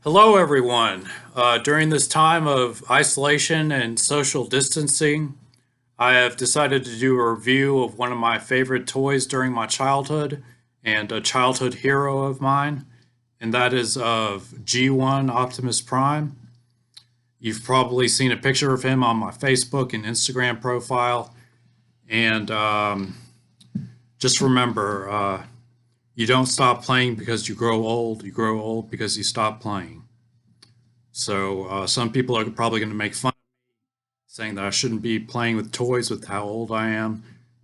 Hello, everyone. During this time of isolation and social distancing, I have decided to do a review of one of my favorite toys during my childhood and a childhood hero of mine, and that is of G1 Optimus Prime. You've probably seen a picture of him on my Facebook and Instagram profile, and just remember, you don't stop playing because you grow old because you stop playing. So some people are probably going to make fun, saying that I shouldn't be playing with toys with how old I am,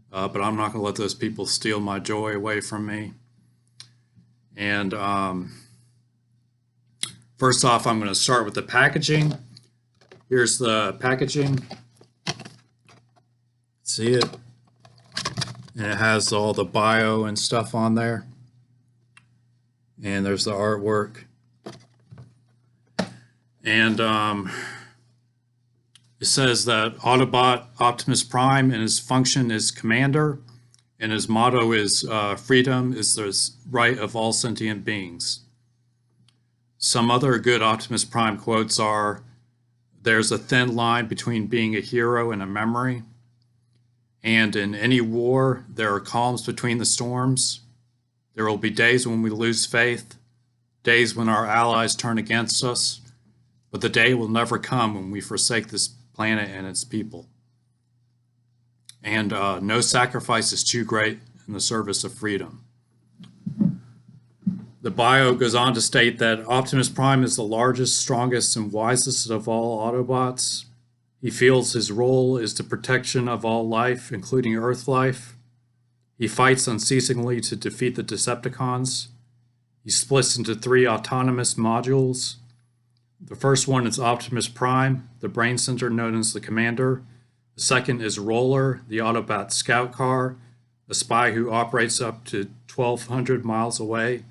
but I'm not going to let those people steal my joy away from me. And first off, I'm going to start with the packaging. Here's the packaging. See it? And it has all the bio and stuff on there. And there's the artwork. And it says that Autobot Optimus Prime and his function is commander, and his motto is freedom is the right of all sentient beings. Some other good Optimus Prime quotes are, "There's a thin line between being a hero and a memory. And in any war, there are calms between the storms. There will be days when we lose faith, days when our allies turn against us, but the day will never come when we forsake this planet and its people. And no sacrifice is too great in the service of freedom." The bio goes on to state that Optimus Prime is the largest, strongest, and wisest of all Autobots. He feels his role is the protection of all life, including Earth life. He fights unceasingly to defeat the Decepticons. He splits into 3 autonomous modules. The first one is Optimus Prime, the brain center known as the Commander. The second is Roller, the Autobot scout car, a spy who operates up to 1,200 miles away.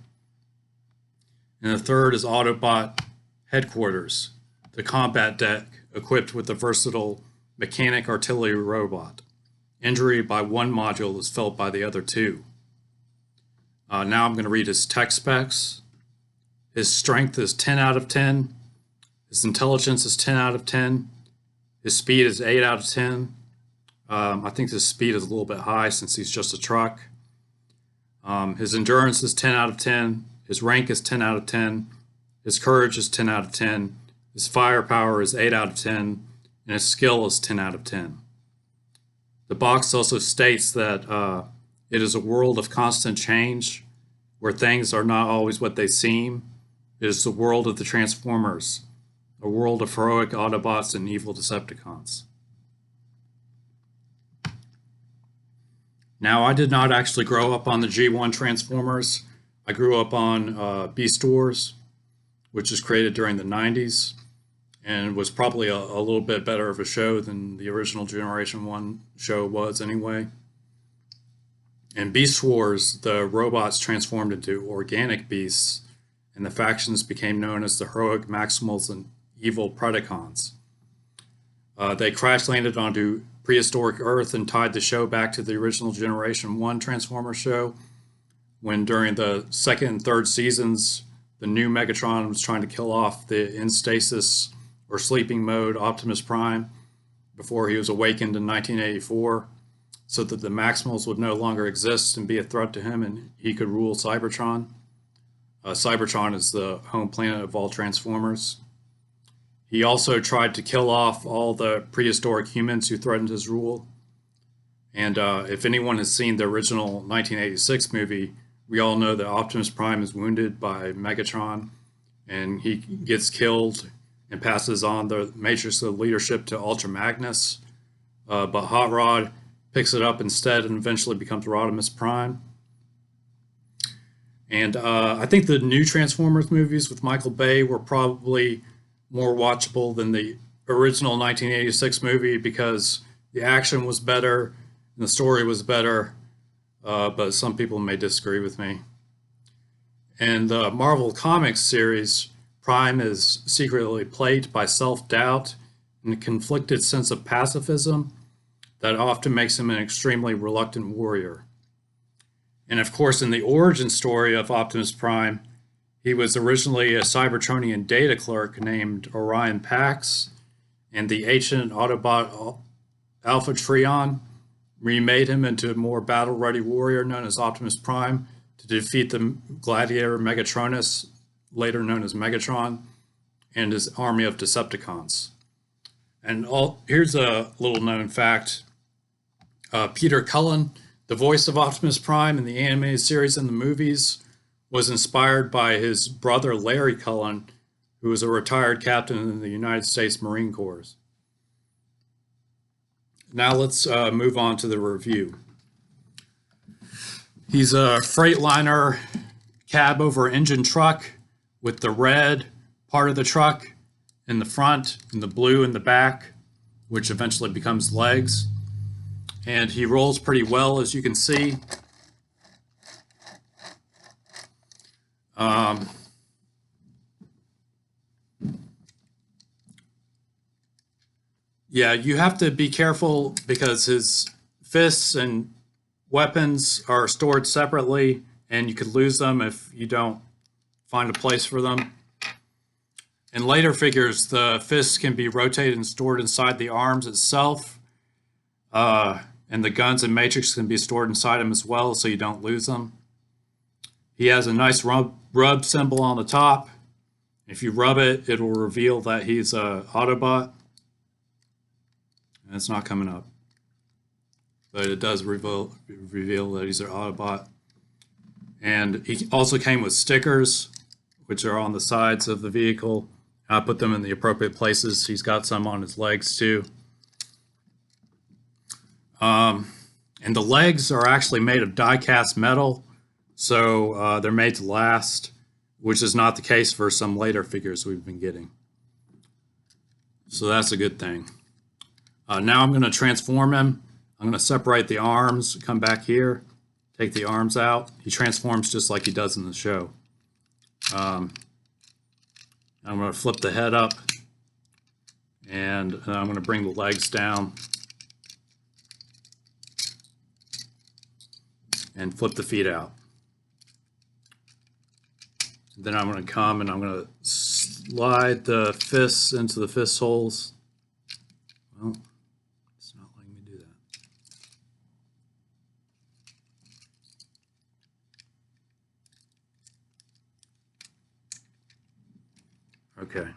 And the third is Autobot Headquarters, the combat deck equipped with a versatile mechanic artillery robot. Injury by one module is felt by the other 2. Now I'm going to read his tech specs. His strength is 10 out of 10. His intelligence is 10 out of 10. His speed is 8 out of 10. I think his speed is a little bit high since he's just a truck. His endurance is 10 out of 10. His rank is 10 out of 10. His courage is 10 out of 10. His firepower is 8 out of 10. And his skill is 10 out of 10. The box also states that it is a world of constant change, where things are not always what they seem. It is the world of the Transformers, a world of heroic Autobots and evil Decepticons. Now, I did not actually grow up on the G1 Transformers. I grew up on Beast Wars, which was created during the 90s and was probably a little bit better of a show than the original Generation One show was anyway. In Beast Wars, the robots transformed into organic beasts, and the factions became known as the heroic Maximals and evil Predacons. They crash landed onto prehistoric Earth and tied the show back to the original Generation 1 Transformer show, when during the second and third seasons, the new Megatron was trying to kill off the in stasis or sleeping mode Optimus Prime before he was awakened in 1984, so that the Maximals would no longer exist and be a threat to him and he could rule Cybertron. Cybertron is the home planet of all Transformers. He also tried to kill off all the prehistoric humans who threatened his rule. And if anyone has seen the original 1986 movie, we all know that Optimus Prime is wounded by Megatron, and he gets killed and passes on the matrix of leadership to Ultra Magnus. But Hot Rod picks it up instead and eventually becomes Rodimus Prime. And I think the new Transformers movies with Michael Bay were probably more watchable than the original 1986 movie because the action was better and the story was better, but some people may disagree with me. In the Marvel Comics series, Prime is secretly plagued by self-doubt and a conflicted sense of pacifism that often makes him an extremely reluctant warrior. And of course, in the origin story of Optimus Prime, He was originally a Cybertronian data clerk named Orion Pax, and the ancient Autobot Alpha Trion remade him into a more battle-ready warrior known as Optimus Prime to defeat the gladiator Megatronus, later known as Megatron, and his army of Decepticons. And here's a little known fact. Peter Cullen, the voice of Optimus Prime in the animated series and the movies, was inspired by his brother Larry Cullen, who was a retired captain in the United States Marine Corps. Now let's move on to the review. He's a Freightliner cab over engine truck with the red part of the truck in the front and the blue in the back, which eventually becomes legs. And he rolls pretty well, as you can see. Yeah, you have to be careful because his fists and weapons are stored separately, and you could lose them if you don't find a place for them. In later figures, the fists can be rotated and stored inside the arms itself, and the guns and matrix can be stored inside them as well, so you don't lose them. He has a nice rub symbol on the top. If you rub it, it will reveal that he's an Autobot. And it's not coming up, but it does reveal that he's an Autobot. And he also came with stickers, which are on the sides of the vehicle. I put them in the appropriate places. He's got some on his legs too. And the legs are actually made of die-cast metal, so they're made to last, which is not the case for some later figures we've been getting. So that's a good thing. Now I'm going to transform him. I'm going to separate the arms, come back here, take the arms out. He transforms just like he does in the show. I'm going to flip the head up, and I'm going to bring the legs down and flip the feet out. Then I'm going to come and I'm going to slide the fists into the fist holes. Well, it's not letting me do that. Okay.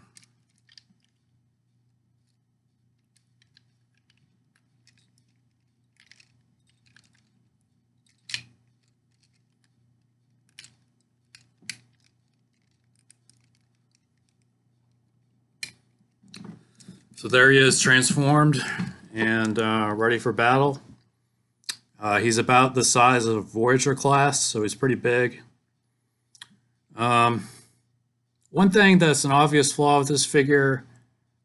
So there he is, transformed and ready for battle. He's about the size of a Voyager class, so he's pretty big. One thing that's an obvious flaw with this figure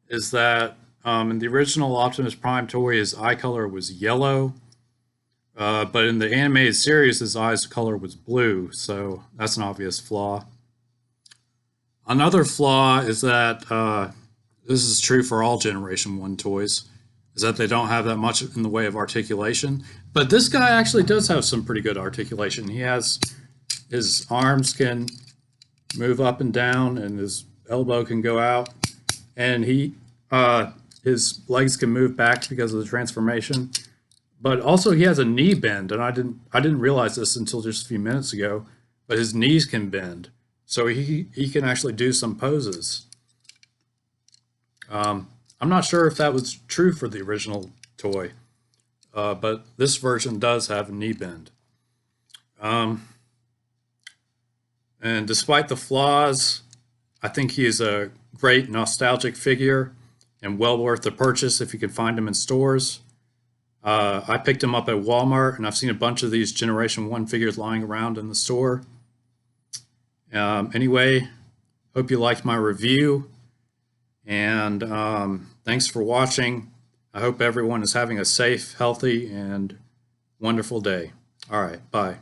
is that in the original Optimus Prime toy, his eye color was yellow, but in the animated series, his eyes color was blue, so that's an obvious flaw. Another flaw is that this is true for all Generation 1 toys, is that they don't have that much in the way of articulation. But this guy actually does have some pretty good articulation. He has, his arms can move up and down, and his elbow can go out, and his legs can move back because of the transformation. But also he has a knee bend, and I didn't realize this until just a few minutes ago, but his knees can bend. So he can actually do some poses. I'm not sure if that was true for the original toy, but this version does have a knee bend. And despite the flaws, I think he is a great nostalgic figure and well worth the purchase if you can find him in stores. I picked him up at Walmart, and I've seen a bunch of these Generation 1 figures lying around in the store. Anyway, hope you liked my review. And thanks for watching. I hope everyone is having a safe, healthy, and wonderful day. All right, bye.